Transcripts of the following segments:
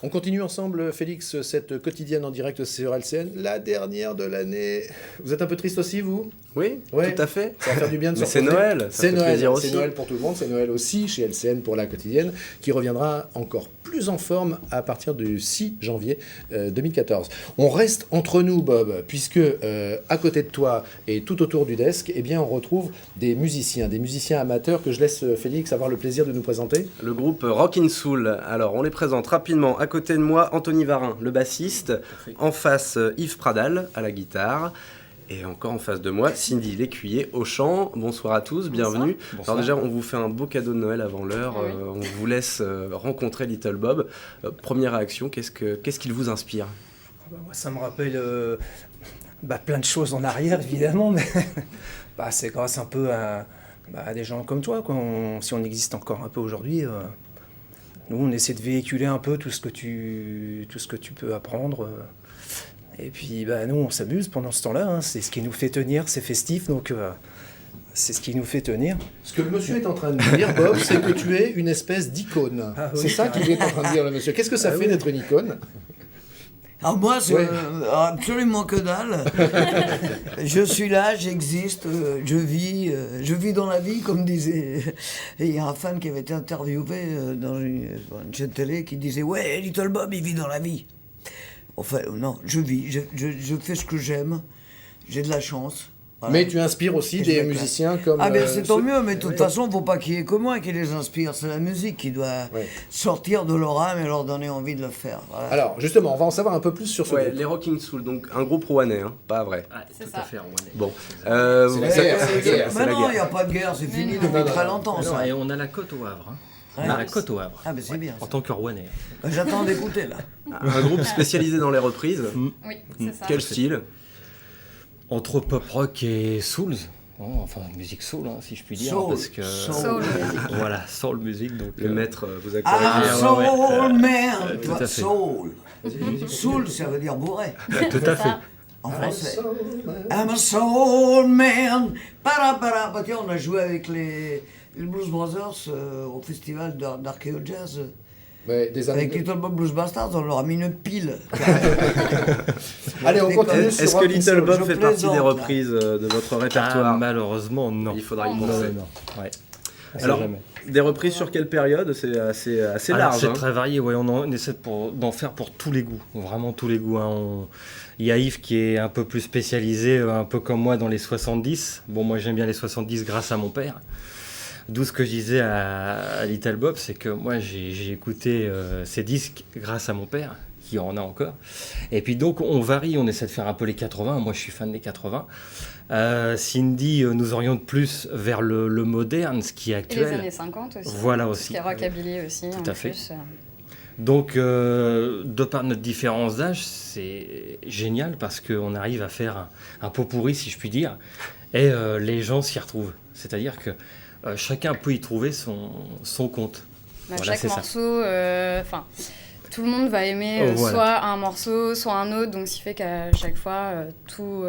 On continue ensemble, Félix, cette quotidienne en direct sur LCN, la dernière de l'année. Vous êtes un peu triste aussi, vous ? Oui, Ouais. Tout à fait. Ça va faire du bien de se Mais c'est reposer. Noël, ça C'est fait Noël, plaisir aussi. c'est Noël pour tout le monde, c'est Noël aussi chez LCN pour la quotidienne, qui reviendra encore plus en forme à partir du 6 janvier 2014. On reste entre nous, Bob, puisque à côté de toi et tout autour du desk, eh bien, on retrouve des musiciens amateurs que je laisse Félix avoir le plaisir de nous présenter. Le groupe Rockin' Soul. Alors, on les présente rapidement. À côté de moi, Anthony Varin, le bassiste. En face, Yves Pradal, à la guitare. Et encore en face de moi, Cindy Lécuyer au chant. Bonsoir à tous, bienvenue. Bonsoir. Alors déjà, on vous fait un beau cadeau de Noël avant l'heure. Oui. On vous laisse rencontrer Little Bob. Première réaction, qu'est-ce qu'il vous inspire ? Moi, ça me rappelle plein de choses en arrière, évidemment, mais c'est grâce un peu à des gens comme toi, quoi. Si on existe encore un peu aujourd'hui, nous, on essaie de véhiculer un peu tout ce que tu peux apprendre. Et puis, nous, on s'amuse pendant ce temps-là. Hein. C'est ce qui nous fait tenir, c'est festif, donc c'est ce qui nous fait tenir. Ce que le monsieur est en train de dire, Bob, c'est que tu es une espèce d'icône. Ah oui, c'est ça qu'il est en train de dire, le monsieur. Qu'est-ce que ça fait d'être une icône ? Alors moi, c'est Ouais. absolument que dalle. Je suis là, j'existe, je vis dans la vie, comme disait... Et il y a un fan qui avait été interviewé dans une chaîne télé qui disait « Ouais, Little Bob, il vit dans la vie ». Enfin, non, je vis, je fais ce que j'aime, j'ai de la chance. Voilà. Mais tu inspires aussi Et je des m'éclate. musiciens comme... Ah ben c'est tant ceux- mieux, mais de toute façon, il ne faut pas qu'il y ait que moi qui les inspire. C'est la musique qui doit Ouais. sortir de leur âme et leur donner envie de le faire. Voilà. Alors, justement, on va en savoir un peu plus sur ce Ouais, groupe. les Rockin' Soul, donc un groupe rouennais, hein, pas vrai. C'est Tout ça. à fait, Rouennais. Bon. C'est la vous- guerre, c'est la guerre. c'est Mais la non, guerre. il n'y a pas de guerre, c'est fini non. depuis Non, non, très non. longtemps, Non, ça. et on a la côte au Havre. Hein. Ouais. On a la côte au Havre. Ah ben c'est bien. En ça. tant que Rouennais. J'attends d'écouter là. Un groupe spécialisé dans les reprises. Oui, c'est ça. Quel style ? Entre pop rock et souls. Enfin, musique soul, hein, si je puis dire. Soul. Parce que, Soul. voilà, soul music. Donc, Le maître vous a Ah, corrigé. soul man, tu tout vois, à fait. soul. Soul, ça veut dire bourré, tout à fait. en français. I'm a soul man. Para. Bah, tiens, on a joué avec les Blues Brothers au festival d'Archeo Jazz. Ouais, des années... Avec Little Bob Blues Bastards, on leur a mis une pile. Allez, on continue sur Est-ce que Rockin' Little Soul. Bob je fait partie plaisante, des là. reprises de votre Ah, répertoire ? malheureusement, non. Il faudra y Non, penser. Non. Ouais. On sait Alors, jamais. des reprises sur quelle période ? C'est assez Alors, large. c'est hein. très varié, ouais, on essaie d'en faire pour tous les goûts, vraiment tous les goûts. Hein. Il y a Yves qui est un peu plus spécialisé, un peu comme moi, dans les 70. Bon, moi j'aime bien les 70 grâce à mon père. D'où ce que je disais à Little Bob, c'est que moi j'ai écouté ces disques grâce à mon père, qui en a encore. Et puis donc on varie, on essaie de faire un peu les 80, moi je suis fan des 80. Cindy nous oriente plus vers le moderne, ce qui est Et actuel. les années 50 aussi. Voilà Tout aussi. ce qui est rockabilly aussi. Tout en à fait. plus. Donc, de par notre différence d'âge, c'est génial parce qu'on arrive à faire un pot pourri, si je puis dire, et les gens s'y retrouvent. C'est-à-dire que chacun peut y trouver son compte. Voilà, Chaque c'est ça. morceau, tout le monde va aimer Voilà. soit un morceau, soit un autre, donc ce qui fait qu'à chaque fois, tout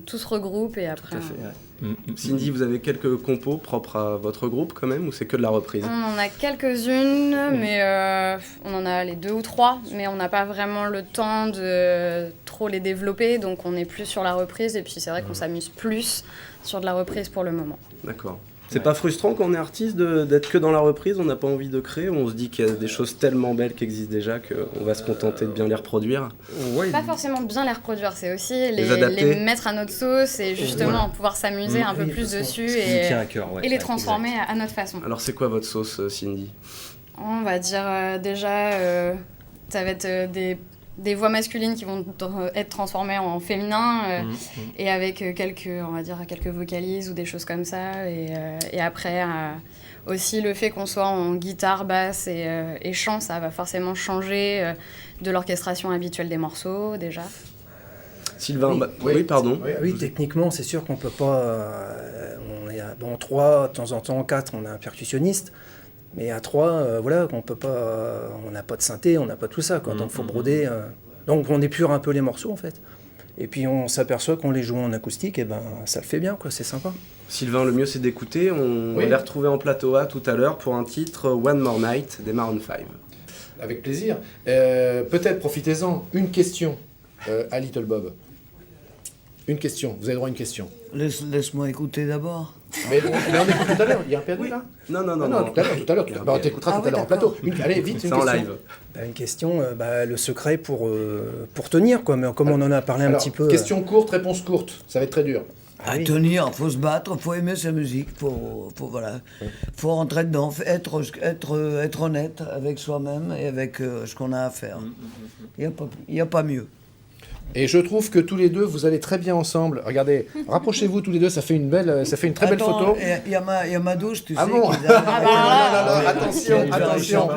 se regroupe et après... Tout à fait, ouais. Cindy, vous avez quelques compos propres à votre groupe quand même, ou c'est que de la reprise ? On en a quelques-unes, mais on en a les 2 ou 3, mais on n'a pas vraiment le temps de trop les développer, donc on est plus sur la reprise, et puis c'est vrai qu'on s'amuse plus sur de la reprise pour le moment. D'accord. C'est pas frustrant quand on est artiste d'être que dans la reprise, on n'a pas envie de créer, on se dit qu'il y a des choses tellement belles qui existent déjà qu'on va se contenter de bien les reproduire. Ouais, Pas forcément bien les reproduire, c'est aussi Les adapter. les mettre à notre sauce et justement Voilà. pouvoir s'amuser un peu Oui, plus parce que dessus ce qui nous tient à et cœur. Ouais, les ouais, transformer à notre façon. Alors c'est quoi votre sauce, Cindy ? On va dire déjà, ça va être des voix masculines qui vont être transformées en féminin et avec quelques vocalises ou des choses comme ça. Et après, aussi le fait qu'on soit en guitare, basse et chant, ça va forcément changer de l'orchestration habituelle des morceaux déjà. Sylvain, Oui, oui, pardon. Oui, techniquement, c'est sûr qu'on peut pas. On est à 3, de temps en temps 4, on a un percussionniste. Mais à 3, voilà, on peut pas. On n'a pas de synthé, on n'a pas tout ça, quoi. Donc il faut broder. Donc on épure un peu les morceaux, en fait. Et puis on s'aperçoit qu'on les joue en acoustique, et ben ça le fait bien, quoi. C'est sympa. Sylvain, le mieux c'est d'écouter. On Oui. va les retrouver en plateau A tout à l'heure pour un titre One More Night des Maroon 5. Avec plaisir. Peut-être profitez-en. Une question à Little Bob. Une question. Vous avez droit à une question. Laisse-moi écouter d'abord. Mais on écoute tout à l'heure. Il y a un perdu là ? Non, Tout à l'heure. Bah, on t'écoutera tout à l'heure en plateau. Allez, vite, une C'est en question. live. Une question, le secret pour tenir, quoi. Mais comme on en a parlé un Alors, petit peu. question courte, réponse courte. Ça va être très dur. À tenir, faut se battre, faut aimer sa musique, voilà, faut rentrer dedans, être honnête avec soi-même et avec ce qu'on a à faire. Il y a pas mieux. Et je trouve que tous les deux, vous allez très bien ensemble. Regardez, rapprochez-vous tous les deux, ça fait une très belle photo. Il y a ma douce, tu sais. Bon qui est derrière. Attention.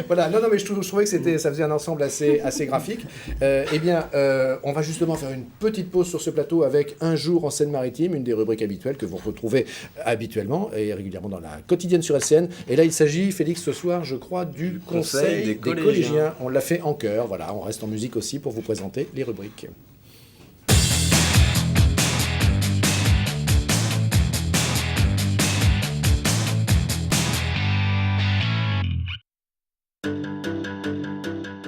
Voilà, non, mais je trouvais que ça faisait un ensemble assez graphique. On va justement faire une petite pause sur ce plateau avec Un jour en Seine-Maritime, une des rubriques habituelles que vous retrouvez habituellement et régulièrement dans la quotidienne sur LCN. Et là, il s'agit, Félix, ce soir, je crois, du Conseil des collégiens. On l'a fait en chœur, voilà, on reste en musique aussi pour vous présenter les rubriques.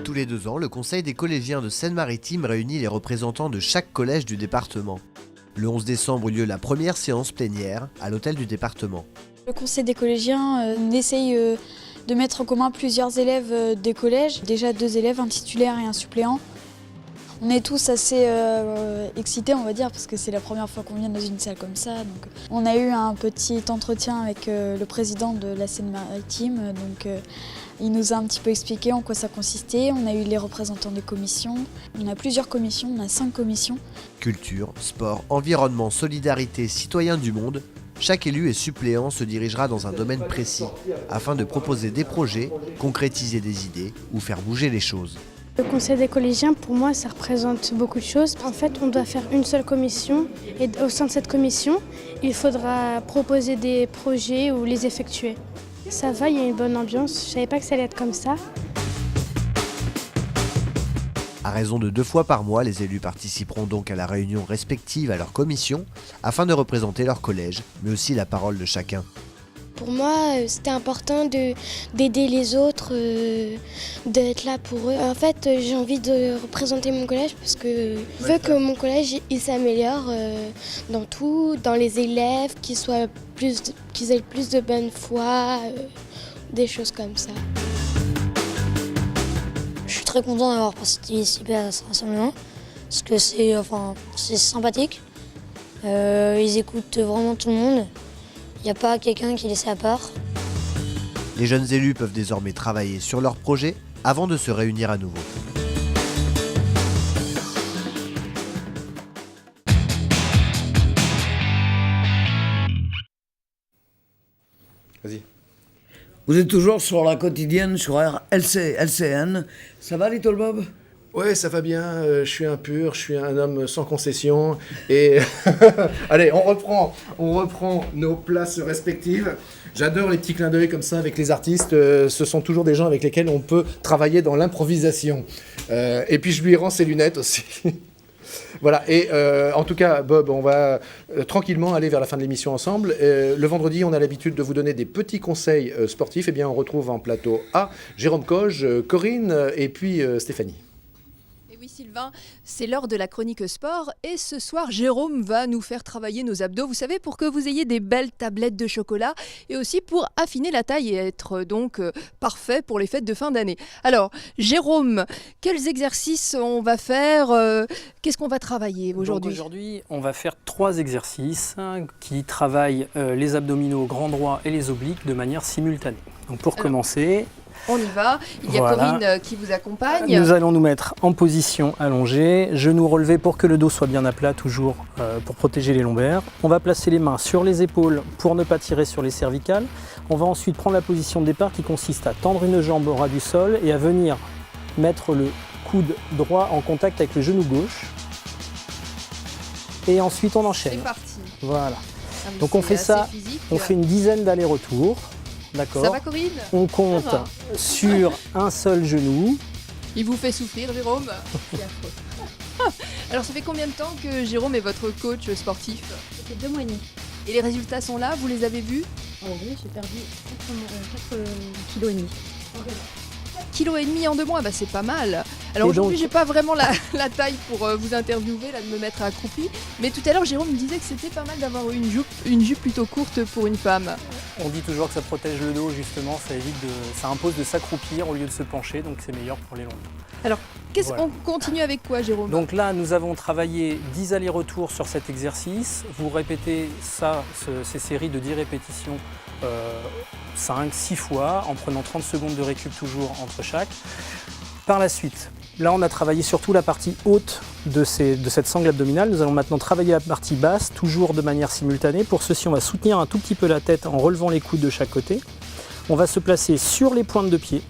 Tous les 2 ans, le Conseil des collégiens de Seine-Maritime réunit les représentants de chaque collège du département. Le 11 décembre eut lieu la première séance plénière à l'hôtel du département. Le Conseil des collégiens essaye de mettre en commun plusieurs élèves des collèges. Déjà 2 élèves, un titulaire et un suppléant. On est tous assez excités, on va dire, parce que c'est la première fois qu'on vient dans une salle comme ça. Donc, on a eu un petit entretien avec le président de la Seine-Maritime. Il nous a un petit peu expliqué en quoi ça consistait. On a eu les représentants des commissions. On a plusieurs commissions, on a 5 commissions. Culture, sport, environnement, solidarité, citoyens du monde. Chaque élu et suppléant se dirigera dans un domaine précis afin de proposer des projets, concrétiser des idées ou faire bouger les choses. Le Conseil des collégiens, pour moi, ça représente beaucoup de choses. En fait, on doit faire une seule commission et au sein de cette commission, il faudra proposer des projets ou les effectuer. Ça va, il y a une bonne ambiance. Je ne savais pas que ça allait être comme ça. À raison de 2 fois par mois, les élus participeront donc à la réunion respective à leur commission afin de représenter leur collège, mais aussi la parole de chacun. Pour moi, c'était important d'aider les autres, d'être là pour eux. En fait, j'ai envie de représenter mon collège parce que je veux que mon collège il s'améliore dans tout, dans les élèves, qu'ils aient plus de bonne foi, des choses comme ça. Je suis très content d'avoir participé à ce rassemblement parce que c'est sympathique. Ils écoutent vraiment tout le monde. Il n'y a pas quelqu'un qui est laissé à part. Les jeunes élus peuvent désormais travailler sur leurs projets avant de se réunir à nouveau. Vas-y. Vous êtes toujours sur la quotidienne, sur LCN. Ça va, Little Bob ? Ouais, ça va bien, je suis impur, je suis un homme sans concession. Et allez, on reprend nos places respectives. J'adore les petits clins d'œil comme ça avec les artistes. Ce sont toujours des gens avec lesquels on peut travailler dans l'improvisation. Et puis je lui rends ses lunettes aussi. Voilà, et en tout cas, Bob, on va tranquillement aller vers la fin de l'émission ensemble. Le vendredi, on a l'habitude de vous donner des petits conseils sportifs. Eh bien, on retrouve en plateau A, Jérôme Coge, Corinne et puis Stéphanie. Oui, Sylvain, c'est l'heure de la chronique sport et ce soir, Jérôme va nous faire travailler nos abdos, vous savez, pour que vous ayez des belles tablettes de chocolat et aussi pour affiner la taille et être donc parfait pour les fêtes de fin d'année. Alors, Jérôme, quels exercices on va faire Qu'est-ce qu'on va travailler aujourd'hui ? Aujourd'hui, on va faire 3 exercices qui travaillent les abdominaux grand droit et les obliques de manière simultanée. Donc pour commencer... On y va, il y a Corinne qui vous accompagne. Nous allons nous mettre en position allongée, genoux relevés pour que le dos soit bien à plat, toujours pour protéger les lombaires. On va placer les mains sur les épaules pour ne pas tirer sur les cervicales. On va ensuite prendre la position de départ qui consiste à tendre une jambe au ras du sol et à venir mettre le coude droit en contact avec le genou gauche. Et ensuite on enchaîne. C'est parti. Voilà. Donc on fait ça, on fait une dizaine d'allers-retours. D'accord. Ça va, Corinne ? On compte sur un seul genou. Il vous fait souffrir, Jérôme ? Alors, ça fait combien de temps que Jérôme est votre coach sportif ? Ça fait 2 mois et demi. Et les résultats sont là, vous les avez vus ? Oh oui, j'ai perdu 4,5 kg. 4,5 kg en 2 mois, bah c'est pas mal. Alors Et aujourd'hui, donc- j'ai pas vraiment la taille pour vous interviewer, là, de me mettre accroupi. Mais tout à l'heure, Jérôme me disait que c'était pas mal d'avoir une jupe plutôt courte pour une femme. On dit toujours que ça protège le dos, justement, ça impose de s'accroupir au lieu de se pencher, donc c'est meilleur pour les longs. Alors, Voilà. on continue avec quoi, Jérôme? Donc là, nous avons travaillé 10 allers-retours sur cet exercice. Vous répétez ces séries de 10 répétitions 5-6 fois, en prenant 30 secondes de récup toujours entre chaque. Par la suite, là on a travaillé surtout la partie haute de cette sangle abdominale. Nous allons maintenant travailler la partie basse, toujours de manière simultanée. Pour ceci, on va soutenir un tout petit peu la tête en relevant les coudes de chaque côté. On va se placer sur les pointes de pied.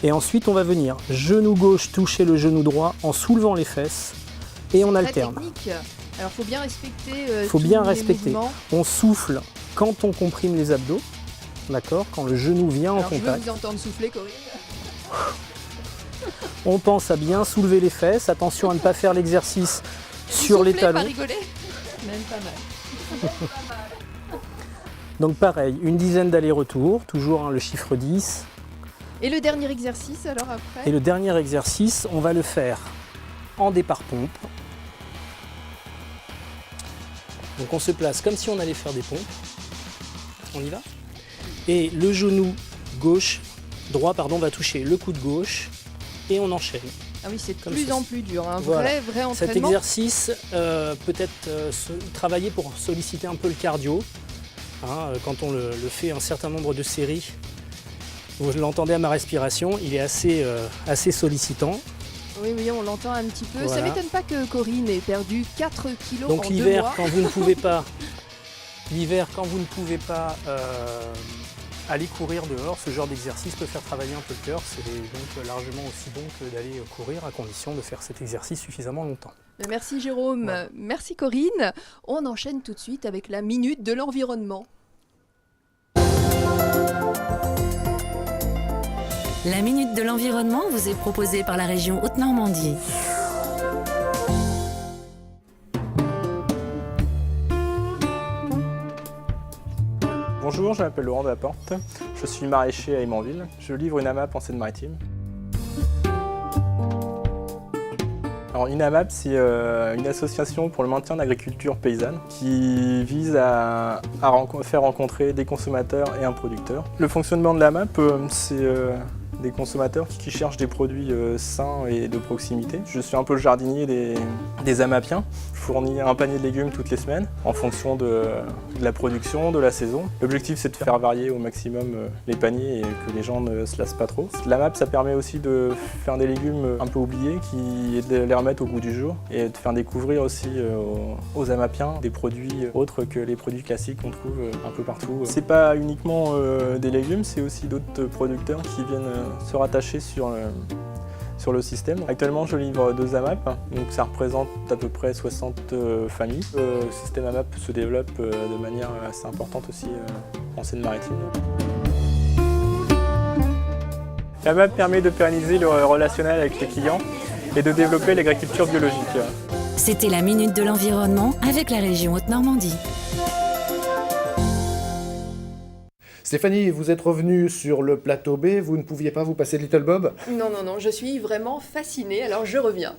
Et ensuite, on va venir genou gauche toucher le genou droit en soulevant les fesses. Et on Très alterne. technique. Alors, faut bien respecter. Faut tous bien les respecter. mouvements. On souffle quand on comprime les abdos, d'accord, quand le genou vient en Alors, je veux contact. vous entendre souffler, Corinne. On pense à bien soulever les fesses, attention à ne pas faire l'exercice sur les Souffler, talons. pas rigoler. Même pas mal. Donc pareil, une dizaine d'allers-retours, toujours le chiffre 10. Et le dernier exercice, alors après? Et le dernier exercice, on va le faire en départ pompe. Donc on se place comme si on allait faire des pompes. On y va. Et le genou droit va toucher le coude gauche et on enchaîne. Ah oui, c'est de Comme plus ceci. en plus dur. Un Voilà. vrai entraînement. Cet exercice peut être travaillé pour solliciter un peu le cardio. Hein, quand on le fait un certain nombre de séries, vous l'entendez à ma respiration, il est assez sollicitant. Oui, on l'entend un petit peu. Voilà. Ça m'étonne pas que Corinne ait perdu 4 kilos Donc en 2 l'hiver, mois. quand vous ne pouvez pas aller courir dehors, ce genre d'exercice peut faire travailler un peu le cœur. C'est donc largement aussi bon que d'aller courir, à condition de faire cet exercice suffisamment longtemps. Merci Jérôme, Voilà. merci Corinne. On enchaîne tout de suite avec la minute de l'environnement. La Minute de l'Environnement vous est proposée par la région Haute-Normandie. Bonjour, je m'appelle Laurent Delaporte, je suis maraîcher à Aymanville. Je livre une AMAP en Seine-Maritime. Alors, une AMAP, c'est une association pour le maintien de l'agriculture paysanne qui vise à faire rencontrer des consommateurs et un producteur. Le fonctionnement de l'AMAP, c'est des consommateurs qui cherchent des produits sains et de proximité. Je suis un peu le jardinier des AMAPiens. Je fournis un panier de légumes toutes les semaines en fonction de la production, de la saison. L'objectif, c'est de faire varier au maximum les paniers et que les gens ne se lassent pas trop. L'AMAP, ça permet aussi de faire des légumes un peu oubliés et de les remettre au goût du jour et de faire découvrir aussi aux AMAPiens des produits autres que les produits classiques qu'on trouve un peu partout. C'est pas uniquement des légumes, c'est aussi d'autres producteurs qui viennent se rattacher sur le système. Actuellement, je livre 2 AMAP, donc ça représente à peu près 60 familles. Le système AMAP se développe de manière assez importante aussi en Seine-Maritime. L'AMAP permet de pérenniser le relationnel avec les clients et de développer l'agriculture biologique. C'était la Minute de l'Environnement avec la région Haute-Normandie. Stéphanie, vous êtes revenue sur le plateau B, vous ne pouviez pas vous passer de Little Bob? Non, je suis vraiment fascinée, alors je reviens.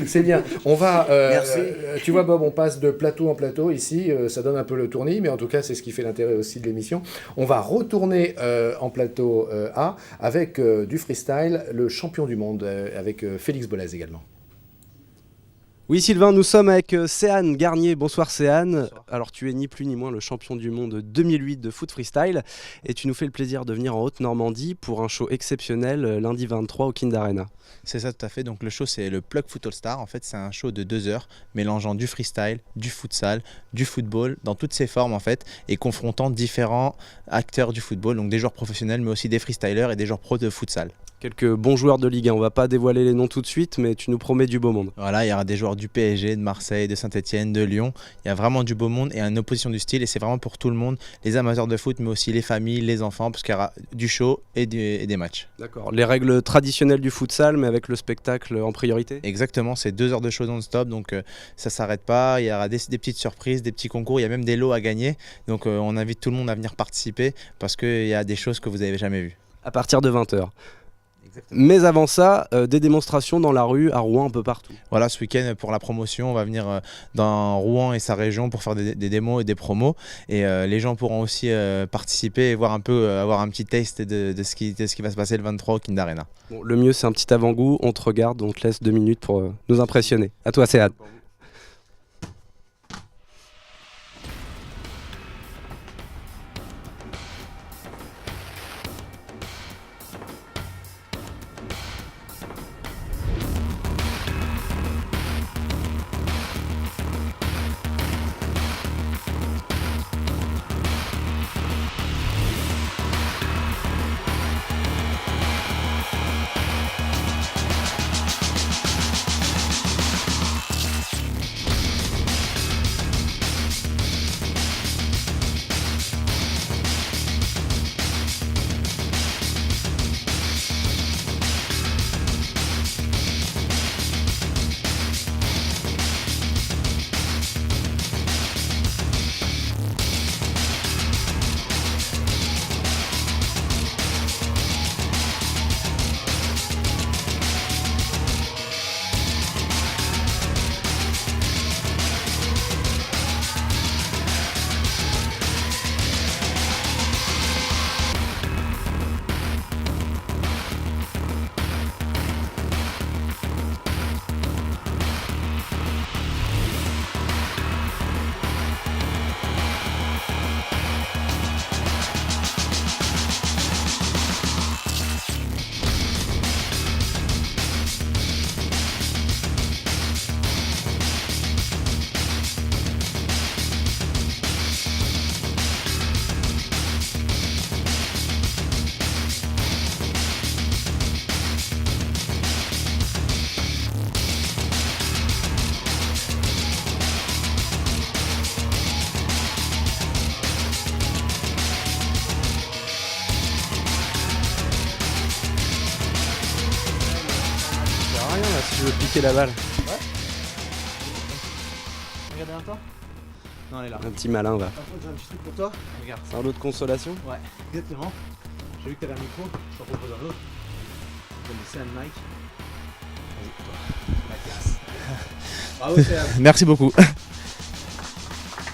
C'est bien. On va. Merci. Tu vois, Bob, on passe de plateau en plateau ici. Ça donne un peu le tournis, mais en tout cas, c'est ce qui fait l'intérêt aussi de l'émission. On va retourner en plateau A avec du freestyle, le champion du monde, avec Félix Bollaz également. Oui Sylvain, nous sommes avec Céane Garnier. Bonsoir Céane. Bonsoir. Alors tu es ni plus ni moins le champion du monde 2008 de foot freestyle et tu nous fais le plaisir de venir en Haute-Normandie pour un show exceptionnel lundi 23 au Kind Arena. C'est ça tout à fait, donc le show c'est le Plug Foot All Star, en fait c'est un show de 2 heures mélangeant du freestyle, du futsal, du football dans toutes ses formes en fait et confrontant différents acteurs du football, donc des joueurs professionnels mais aussi des freestylers et des joueurs pros de futsal. Quelques bons joueurs de Ligue 1, on va pas dévoiler les noms tout de suite mais tu nous promets du beau monde. Voilà, il y aura des joueurs du PSG, de Marseille, de Saint-Etienne, de Lyon, il y a vraiment du beau monde et une opposition du style et c'est vraiment pour tout le monde, les amateurs de foot mais aussi les familles, les enfants parce qu'il y aura du show et des matchs. D'accord, les règles traditionnelles du futsal mais avec le spectacle en priorité? Exactement, c'est 2 heures de show non-stop donc ça s'arrête pas, il y aura des petites surprises, des petits concours, il y a même des lots à gagner donc on invite tout le monde à venir participer parce qu'il y a des choses que vous n'avez jamais vues. À partir de 20h. Mais avant ça, des démonstrations dans la rue, à Rouen, un peu partout. Voilà, ce week-end pour la promotion, on va venir dans Rouen et sa région pour faire des démos et des promos. Et les gens pourront aussi participer et voir un peu, avoir un petit taste de ce qui va se passer le 23 au Kind Arena. Bon, le mieux, c'est un petit avant-goût. On te regarde, on te laisse 2 minutes pour nous impressionner. À toi, Céad. Si je veux piquer la balle. Ouais. Regarde derrière toi. Non, elle est là. Un petit malin va. Par contre, j'ai un petit truc pour toi. Regarde. C'est un lot de consolation. Ouais, exactement. J'ai vu que t'avais un micro, je t'en propose un autre. Je vais laisser un mic. Vas-y, toi. La classe. Bravo, Merci beaucoup.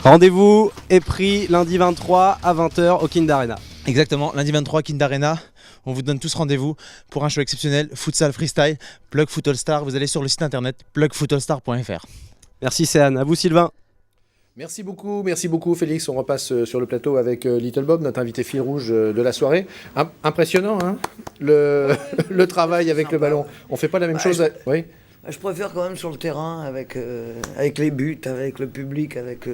Rendez-vous est pris lundi 23 à 20h au Kind Arena. Exactement, lundi 23 Kind Arena. On vous donne tous rendez-vous pour un show exceptionnel, futsal freestyle, Plug Foot All Star. Vous allez sur le site internet plugfootallstar.fr. Merci Céane, à vous Sylvain. Merci beaucoup Félix. On repasse sur le plateau avec Little Bob, notre invité fil rouge de la soirée. Impressionnant, hein, le travail avec le ballon. On fait pas la même chose. Oui. Je préfère quand même sur le terrain avec les buts, avec le public, avec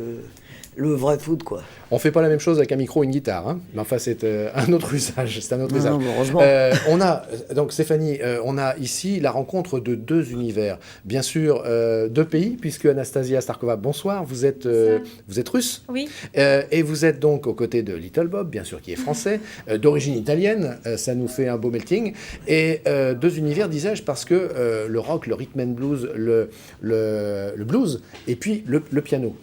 le vrai foot, quoi. On fait pas la même chose avec un micro et une guitare, hein. Mais enfin c'est un autre usage. C'est un autre usage. Non, heureusement. On a donc Stéphanie, on a ici la rencontre de deux univers. Bien sûr, deux pays, puisque Anastasia Starkova, bonsoir. Vous êtes russe. Oui. Et vous êtes donc aux côtés de Little Bob, bien sûr, qui est français, d'origine italienne. Ça nous fait un beau melting. Et deux univers, disais-je, parce que le rock, le rhythm and blues, le blues, et puis le piano.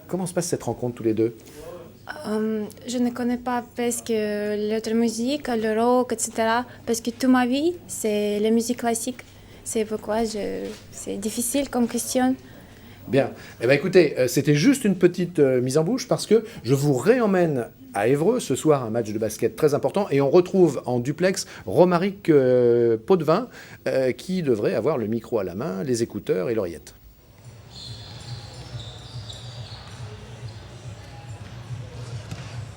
Comment se passe cette rencontre tous les deux? Je ne connais pas presque l'autre musique, le rock, etc. Parce que toute ma vie, c'est la musique classique. C'est pourquoi c'est difficile comme question. Bien. Eh bien, écoutez, c'était juste une petite mise en bouche parce que je vous réemmène à Évreux ce soir, un match de basket très important, et on retrouve en duplex Romaric Potvin qui devrait avoir le micro à la main, les écouteurs et l'oreillette.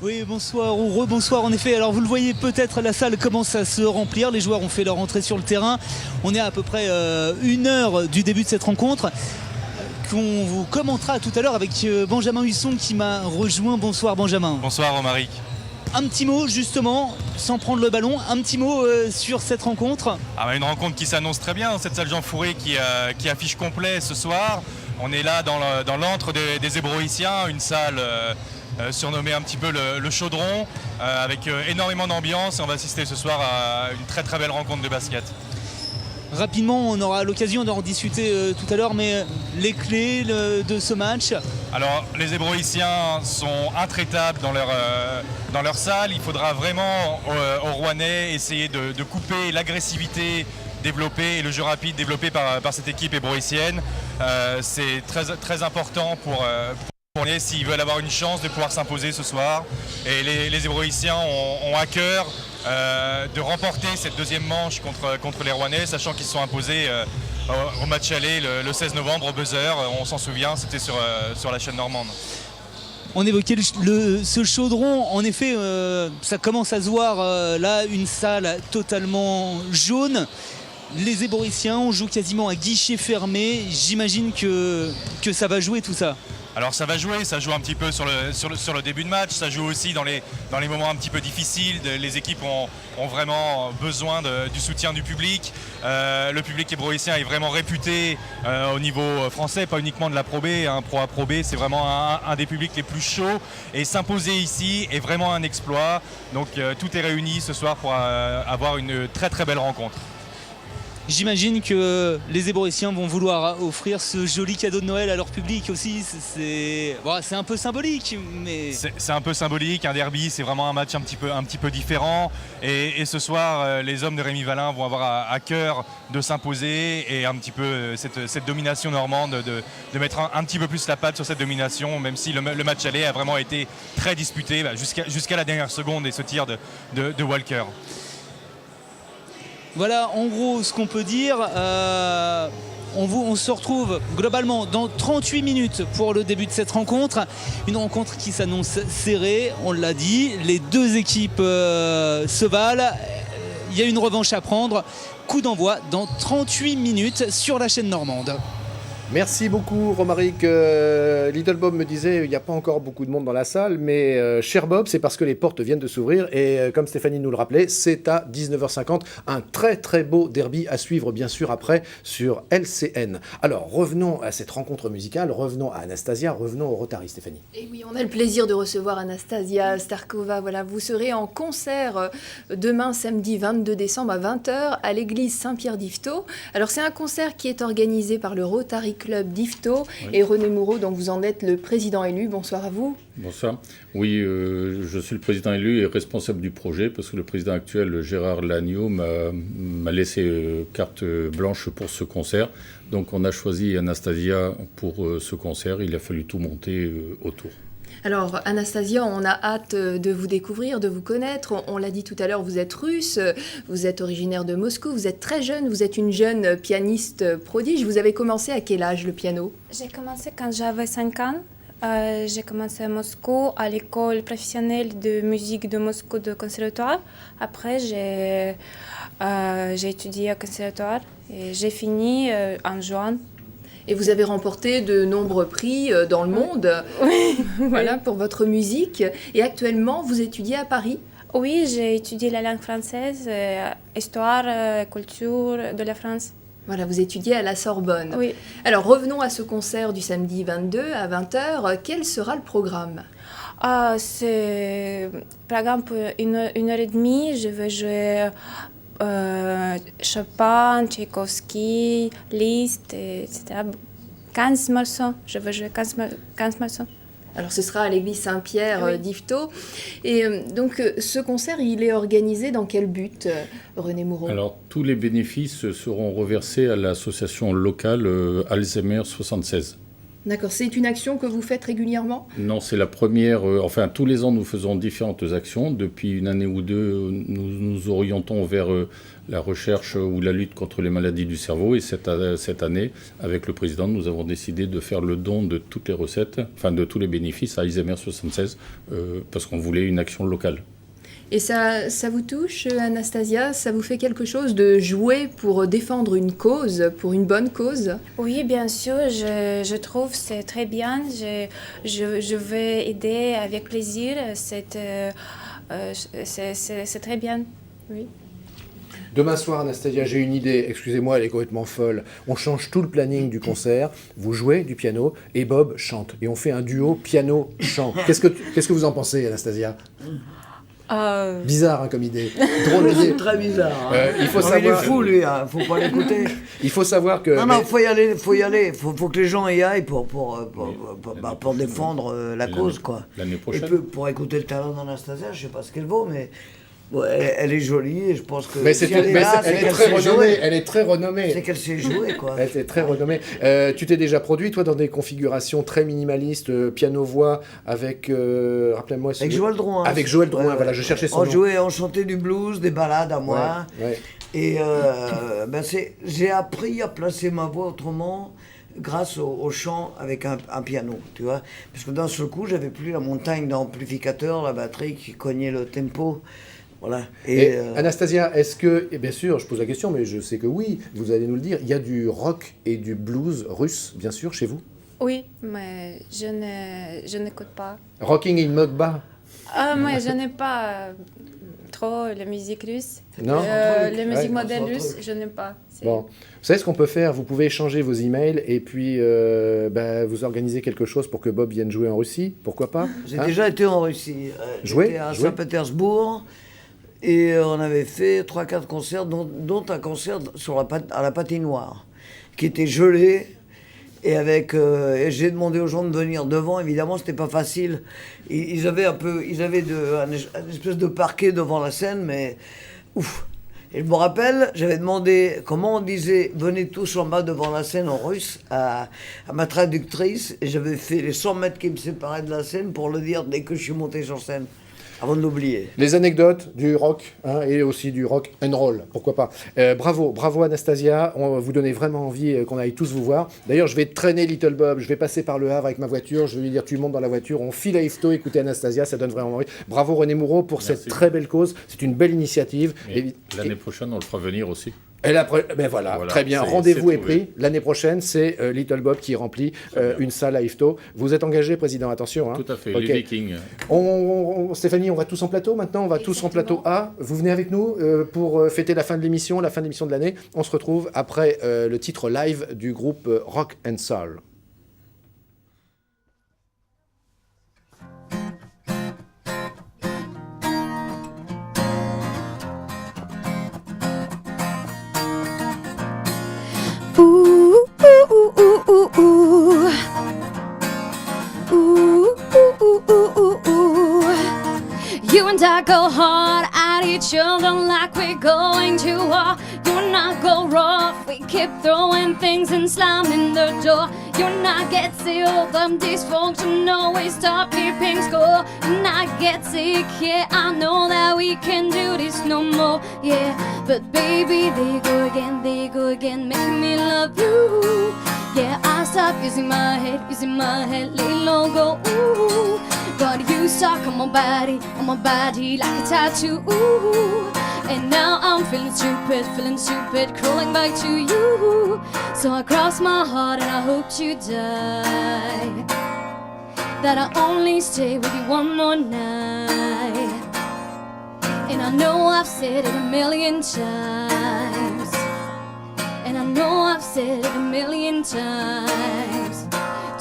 Oui, bonsoir ou rebonsoir en effet. Alors vous le voyez peut-être, la salle commence à se remplir. Les joueurs ont fait leur entrée sur le terrain. On est à peu près 1 heure du début de cette rencontre qu'on vous commentera tout à l'heure avec Benjamin Huisson qui m'a rejoint. Bonsoir Benjamin. Bonsoir Romaric. Un petit mot justement, sans prendre le ballon, un petit mot sur cette rencontre. Une rencontre qui s'annonce très bien, cette salle Jean Fourré qui affiche complet ce soir. On est là dans l'antre des Hébroïciens, une salle surnommée un petit peu le Chaudron, avec énormément d'ambiance. Et on va assister ce soir à une très très belle rencontre de basket. Rapidement, on aura l'occasion d'en discuter tout à l'heure, mais les clés de ce match, Alors, les Hébroïciens sont intraitables dans leur salle. Il faudra vraiment, aux Rouennais, essayer de couper l'agressivité développée et le jeu rapide développé par cette équipe hébroïcienne. C'est très, très important pour s'ils veulent avoir une chance de pouvoir s'imposer ce soir. Et les Hébroïciens ont à cœur de remporter cette deuxième manche contre les Rouennais, sachant qu'ils se sont imposés au match aller le 16 novembre au buzzer. On s'en souvient, c'était sur la chaîne normande. On évoquait ce chaudron, en effet, ça commence à se voir là, une salle totalement jaune. Les Hébroïciens, on joue quasiment à guichet fermé. J'imagine que ça va jouer tout ça. Alors ça va jouer, ça joue un petit peu sur le début de match, ça joue aussi dans les moments un petit peu difficiles. Les équipes ont vraiment besoin du soutien du public. Le public hébroïcien est vraiment réputé au niveau français, pas uniquement de la Pro B, Pro A, Pro B, c'est vraiment un des publics les plus chauds. Et s'imposer ici est vraiment un exploit. Donc tout est réuni ce soir pour avoir une très très belle rencontre. J'imagine que les Hébroïciens vont vouloir offrir ce joli cadeau de Noël à leur public aussi. C'est un peu symbolique, mais... C'est un peu symbolique, un derby, c'est vraiment un match un petit peu différent. Et ce soir, les hommes de Rémi Valin vont avoir à cœur de s'imposer et un petit peu cette domination normande, de mettre un petit peu plus la patte sur cette domination, même si le match aller a vraiment été très disputé jusqu'à la dernière seconde et ce tir de Walker. Voilà en gros ce qu'on peut dire. On se retrouve globalement dans 38 minutes pour le début de cette rencontre. Une rencontre qui s'annonce serrée, on l'a dit. Les deux équipes se valent. Il y a une revanche à prendre. Coup d'envoi dans 38 minutes sur la chaîne normande. Merci beaucoup Romaric. Little Bob me disait il n'y a pas encore beaucoup de monde dans la salle, mais cher Bob, c'est parce que les portes viennent de s'ouvrir et comme Stéphanie nous le rappelait, c'est à 19h50, un très très beau derby à suivre bien sûr après sur LCN. Alors revenons à cette rencontre musicale, revenons à Anastasia, revenons au Rotary, Stéphanie. Et oui, on a le plaisir de recevoir Anastasia Starkova. Voilà, vous serez en concert demain samedi 22 décembre à 20h à l'église Saint-Pierre d'Yvetot. Alors c'est un concert qui est organisé par le Rotary Club d'Yvetot. Oui. Et René Moureau, donc vous en êtes le président élu. Bonsoir à vous. Bonsoir. Oui, je suis le président élu et responsable du projet parce que le président actuel, Gérard Lagneau, m'a laissé carte blanche pour ce concert. Donc on a choisi Anastasia pour ce concert. Il a fallu tout monter autour. Alors Anastasia, on a hâte de vous découvrir, de vous connaître. On l'a dit tout à l'heure, vous êtes russe, vous êtes originaire de Moscou, vous êtes très jeune, vous êtes une jeune pianiste prodige. Vous avez commencé à quel âge le piano ? J'ai commencé quand j'avais 5 ans. J'ai commencé à Moscou, à l'école professionnelle de musique de Moscou de conservatoire. Après, j'ai étudié au conservatoire et j'ai fini en juin. Et vous avez remporté de nombreux prix dans le monde, oui. Voilà, pour votre musique. Et actuellement, vous étudiez à Paris ? Oui, j'ai étudié la langue française, histoire, culture de la France. Voilà, vous étudiez à la Sorbonne. Oui. Alors, revenons à ce concert du samedi 22 à 20h. Quel sera le programme ? C'est par exemple une heure et demie. Je vais jouer Chopin, Tchaïkovski, Liszt, etc. 15 morceaux. Je vais jouer 15 morceaux. Alors ce sera à l'église Saint-Pierre d'Yvetot. Et donc ce concert, il est organisé dans quel but, René Moureau ? Alors tous les bénéfices seront reversés à l'association locale Alzheimer 76. D'accord, c'est une action que vous faites régulièrement ? Non, c'est la première. Enfin, tous les ans, nous faisons différentes actions. Depuis une année ou deux, nous nous orientons vers la recherche ou la lutte contre les maladies du cerveau. Et cette année, avec le président, nous avons décidé de faire le don de toutes les recettes, enfin de tous les bénéfices à Alzheimer 76, parce qu'on voulait une action locale. Et ça vous touche, Anastasia ? Ça vous fait quelque chose de jouer pour défendre une cause, pour une bonne cause ? Oui, bien sûr, je trouve que c'est très bien. Je vais aider avec plaisir. C'est très bien, oui. Demain soir, Anastasia, j'ai une idée. Excusez-moi, elle est complètement folle. On change tout le planning du concert. Vous jouez du piano et Bob chante. Et on fait un duo piano-chant. Qu'est-ce que vous en pensez, Anastasia ? Bizarre comme idée. Drôle d'idée. C'est très bizarre. Hein. Il faut non, savoir. Il est fou lui, hein. Faut pas l'écouter. Il faut savoir que. Non, faut y aller. Faut que les gens y aillent pour défendre la cause, quoi. L'année prochaine. Et pour écouter le talent d'Anastasia, je sais pas ce qu'elle vaut, mais. Ouais, elle est jolie et je pense que. Mais elle est très renommée. Elle est très renommée. C'est qu'elle sait jouer, quoi. Elle est très renommée. Tu t'es déjà produit, toi, dans des configurations très minimalistes, piano-voix, avec. Rappelez-moi. Avec Joël Drouin. Avec Joël Drouin, voilà, je cherchais son nom. On chantait du blues, des ballades à moi. Ouais. Et j'ai appris à placer ma voix autrement grâce au chant avec un piano, tu vois. Parce que d'un seul coup, j'avais plus la montagne d'amplificateurs, la batterie qui cognait le tempo. Voilà. Et Anastasia, est-ce que, et bien sûr, je pose la question, mais je sais que oui, vous allez nous le dire, il y a du rock et du blues russe, bien sûr, chez vous? Oui, mais je n'écoute pas. Rocking in Mogba? Moi, je n'aime pas trop la musique russe. Non. La musique moderne russe, je n'aime pas. Bon, vous savez ce qu'on peut faire? Vous pouvez échanger vos emails et puis vous organiser quelque chose pour que Bob vienne jouer en Russie. Pourquoi pas? J'ai déjà été en Russie. J'étais à Saint-Pétersbourg. Et on avait fait 3-4 concerts, dont un concert à la patinoire, qui était gelé. Et et j'ai demandé aux gens de venir devant. Évidemment, c'était pas facile. Ils avaient un espèce de parquet devant la scène, mais ouf. Et je me rappelle, j'avais demandé comment on disait « venez tous en bas devant la scène » en russe à ma traductrice. Et j'avais fait les 100 mètres qui me séparaient de la scène pour le dire dès que je suis monté sur scène. Avant de l'oublier. Les anecdotes du rock et aussi du rock and roll, pourquoi pas. Bravo Anastasia, on va vous donner vraiment envie qu'on aille tous vous voir. D'ailleurs, je vais traîner Little Bob, je vais passer par le Havre avec ma voiture, je vais lui dire tu montes dans la voiture, on file à Yvetot, écoutez Anastasia, ça donne vraiment envie. Bravo René Moureau pour cette très belle cause, c'est une belle initiative. L'année prochaine, on le fera venir aussi. Et voilà, très bien, rendez-vous est pris. L'année prochaine, c'est Little Bob qui remplit une salle à Yvetot. Vous êtes engagé, président, attention. Tout à fait, okay. Les Vikings. Stéphanie, on va tous en plateau maintenant, on va tous en plateau A. Vous venez avec nous pour fêter la fin de l'émission de l'année. On se retrouve après le titre live du groupe Rock and Soul. You and I go hard at each other like we're going to war. You and I go rough, we keep throwing things and slamming the door. You and I get sealed, I'm dysfunctional, we stop keeping score. And I get sick, yeah, I know that we can do this no more, yeah. But baby, they go again, making me love you. Yeah, I stop using my head, lay low, go ooh. Got you stuck on my body like a tattoo. Ooh. And now I'm feeling stupid, crawling back to you. So I cross my heart and I hope to die, that I only stay with you one more night. And I know I've said it a million times, and I know I've said it a million times.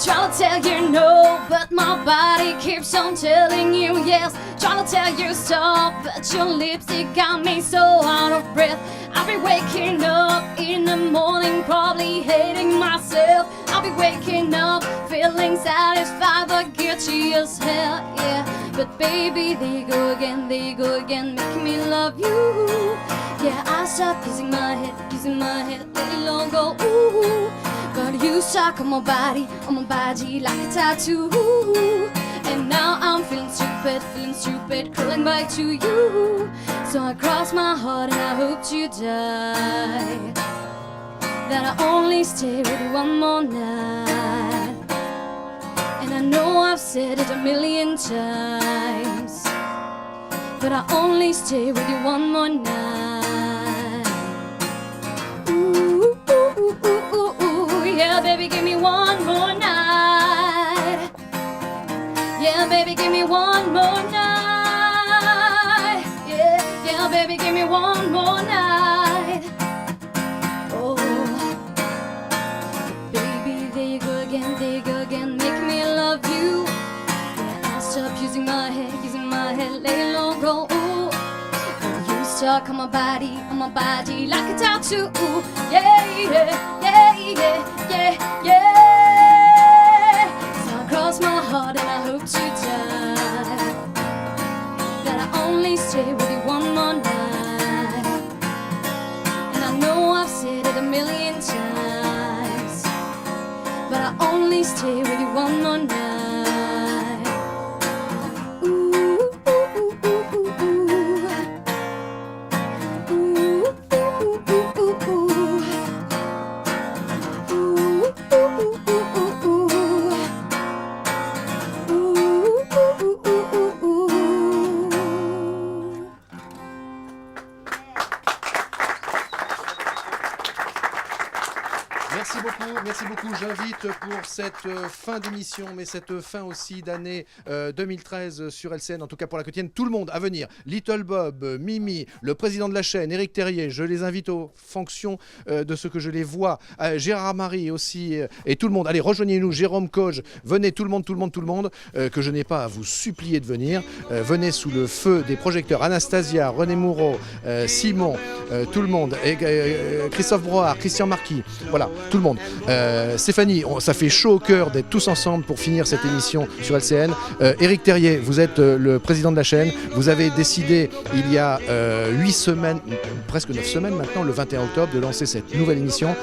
Trying to tell you no, but my body keeps on telling you yes. Trying to tell you stop, but your lipstick got me so out of breath. I'll be waking up in the morning, probably hating myself. I'll be waking up, feeling satisfied, but guilty as hell, yeah. But baby, they go again, making me love you. Yeah, I stopped using my head, let it all go, ooh. Got you stuck on my body like a tattoo. And now I'm feeling stupid, crawling back to you. So I cross my heart and I hope to die, that I only stay with you one more night. And I know I've said it a million times, but I only stay with you one more night. Ooh, ooh, ooh, ooh, ooh, yeah, baby, give me one more night. Yeah, baby, give me one more night. Yeah, baby, give me one more night. Oh, baby, there you go again, make me love you. Yeah, I'll stop using my head, lay low, go roll. You stuck on my body like a tattoo. Yeah, yeah, yeah, yeah, yeah, yeah. So I cross my heart and I hope to die, that I only stay with you one more night. And I know I've said it a million times, but I only stay with you one more night. Merci beaucoup. J'invite pour cette fin d'émission, mais cette fin aussi d'année 2013 sur LCN, en tout cas pour la quotidienne, tout le monde à venir. Little Bob, Mimi, le président de la chaîne, Éric Terrier, je les invite aux fonctions de ce que je les vois. Gérard Marie aussi, et tout le monde. Allez, rejoignez-nous, Jérôme Coge, venez tout le monde, que je n'ai pas à vous supplier de venir. Venez sous le feu des projecteurs. Anastasia, René Moureau, Simon, tout le monde. Et, Christophe Broard, Christian Marquis, voilà, tout le monde. Stéphanie, ça fait chaud au cœur d'être tous ensemble pour finir cette émission sur LCN. Éric Terrier, vous êtes le président de la chaîne. Vous avez décidé il y a 8 semaines, presque 9 semaines maintenant, le 21 octobre, de lancer cette nouvelle émission.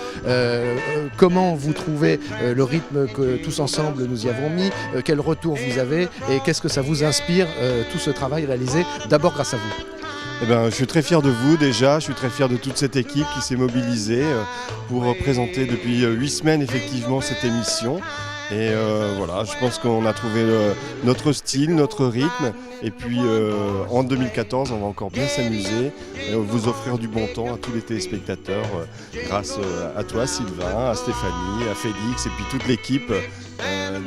Comment vous trouvez le rythme que tous ensemble nous y avons mis? Quel retour vous avez et qu'est-ce que ça vous inspire, tout ce travail réalisé d'abord grâce à vous? Eh ben, je suis très fier de vous déjà, je suis très fier de toute cette équipe qui s'est mobilisée pour présenter depuis 8 semaines effectivement cette émission. Et voilà, je pense qu'on a trouvé notre style, notre rythme. Et puis en 2014, on va encore bien s'amuser et vous offrir du bon temps à tous les téléspectateurs grâce à toi Sylvain, à Stéphanie, à Félix et puis toute l'équipe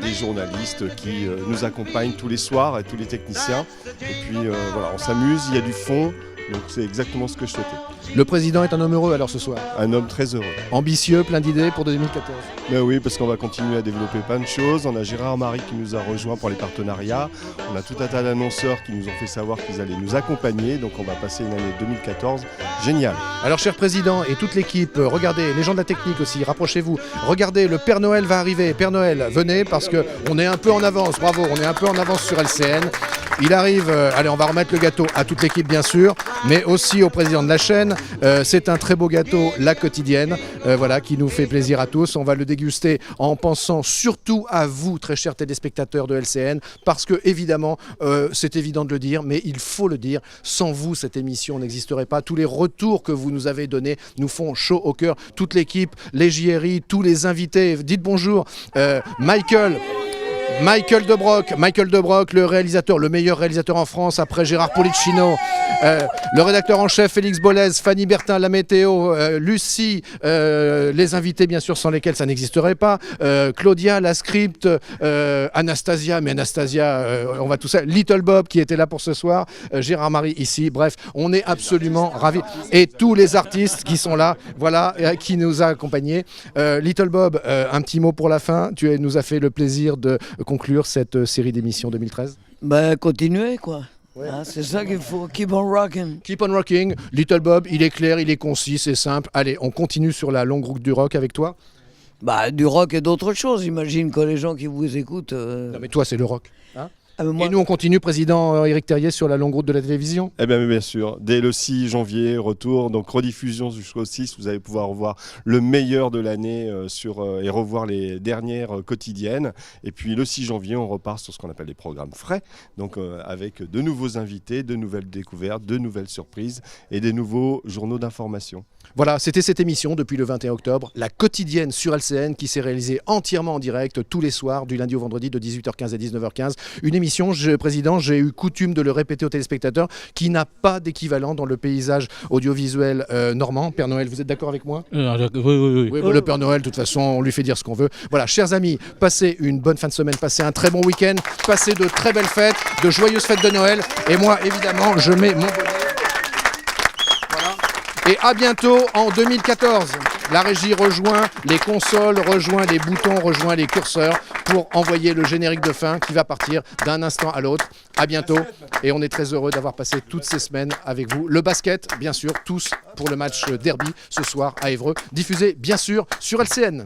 des journalistes qui nous accompagnent tous les soirs et tous les techniciens. Et puis voilà, on s'amuse, il y a du fond, donc c'est exactement ce que je souhaitais. Le président est un homme heureux alors ce soir? Un homme très heureux. Ambitieux, plein d'idées pour 2014? Ben oui, parce qu'on va continuer à développer plein de choses. On a Gérard Marie qui nous a rejoint pour les partenariats. On a tout un tas d'annonceurs qui nous ont fait savoir qu'ils allaient nous accompagner. Donc on va passer une année 2014 géniale. Alors cher président et toute l'équipe, regardez, les gens de la technique aussi, rapprochez-vous. Regardez, le Père Noël va arriver. Père Noël, venez parce qu'on est un peu en avance. Bravo, on est un peu en avance sur LCN. Il arrive, allez, on va remettre le gâteau à toute l'équipe bien sûr, mais aussi au président de la chaîne. C'est un très beau gâteau, la quotidienne, voilà, qui nous fait plaisir à tous. On va le déguster en pensant surtout à vous, très chers téléspectateurs de LCN, parce que évidemment, c'est évident de le dire, mais il faut le dire, sans vous, cette émission n'existerait pas. Tous les retours que vous nous avez donnés nous font chaud au cœur. Toute l'équipe, les JRI, tous les invités, dites bonjour. Michael De Brock, le réalisateur, le meilleur réalisateur en France après Gérard Policino, le rédacteur en chef Félix Bollez, Fanny Bertin, la météo, Lucie, les invités bien sûr sans lesquels ça n'existerait pas, Claudia, la script, Anastasia, on va tout ça, Little Bob qui était là pour ce soir, Gérard Marie ici, bref, on est absolument ravis. Et tous les artistes qui sont là, voilà, qui nous a accompagnés. Little Bob, un petit mot pour la fin, tu nous as fait le plaisir de conclure cette série d'émissions 2013? Bah, continuez quoi. Ouais. Hein, c'est ça qu'il faut. Keep on rocking. Keep on rocking. Little Bob, il est clair, il est concis, c'est simple. Allez, on continue sur la longue route du rock avec toi. Bah, du rock et d'autres choses. J'imagine que les gens qui vous écoutent. Non, mais toi, c'est le rock. Hein? Et nous, on continue, président Éric Terrier, sur la longue route de la télévision? Eh bien sûr. Dès le 6 janvier, retour, donc rediffusion jusqu'au 6, vous allez pouvoir revoir le meilleur de l'année et revoir les dernières quotidiennes. Et puis le 6 janvier, on repart sur ce qu'on appelle les programmes frais, donc avec de nouveaux invités, de nouvelles découvertes, de nouvelles surprises et des nouveaux journaux d'information. Voilà, c'était cette émission depuis le 21 octobre, la quotidienne sur LCN qui s'est réalisée entièrement en direct tous les soirs du lundi au vendredi de 18h15 à 19h15. Une émission, Président, j'ai eu coutume de le répéter aux téléspectateurs, qui n'a pas d'équivalent dans le paysage audiovisuel normand. Père Noël, vous êtes d'accord avec moi? Oui. Le Père Noël, de toute façon, on lui fait dire ce qu'on veut. Voilà, chers amis, passez une bonne fin de semaine, passez un très bon week-end, passez de très belles fêtes, de joyeuses fêtes de Noël. Et moi, évidemment, je mets mon bonnet. Voilà. Et à bientôt en 2014. la régie rejoint les consoles, rejoint les boutons, rejoint les curseurs pour envoyer le générique de fin qui va partir d'un instant à l'autre. À bientôt et on est très heureux d'avoir passé toutes ces semaines avec vous. Le basket, bien sûr, tous pour le match derby ce soir à Évreux, diffusé bien sûr sur LCN.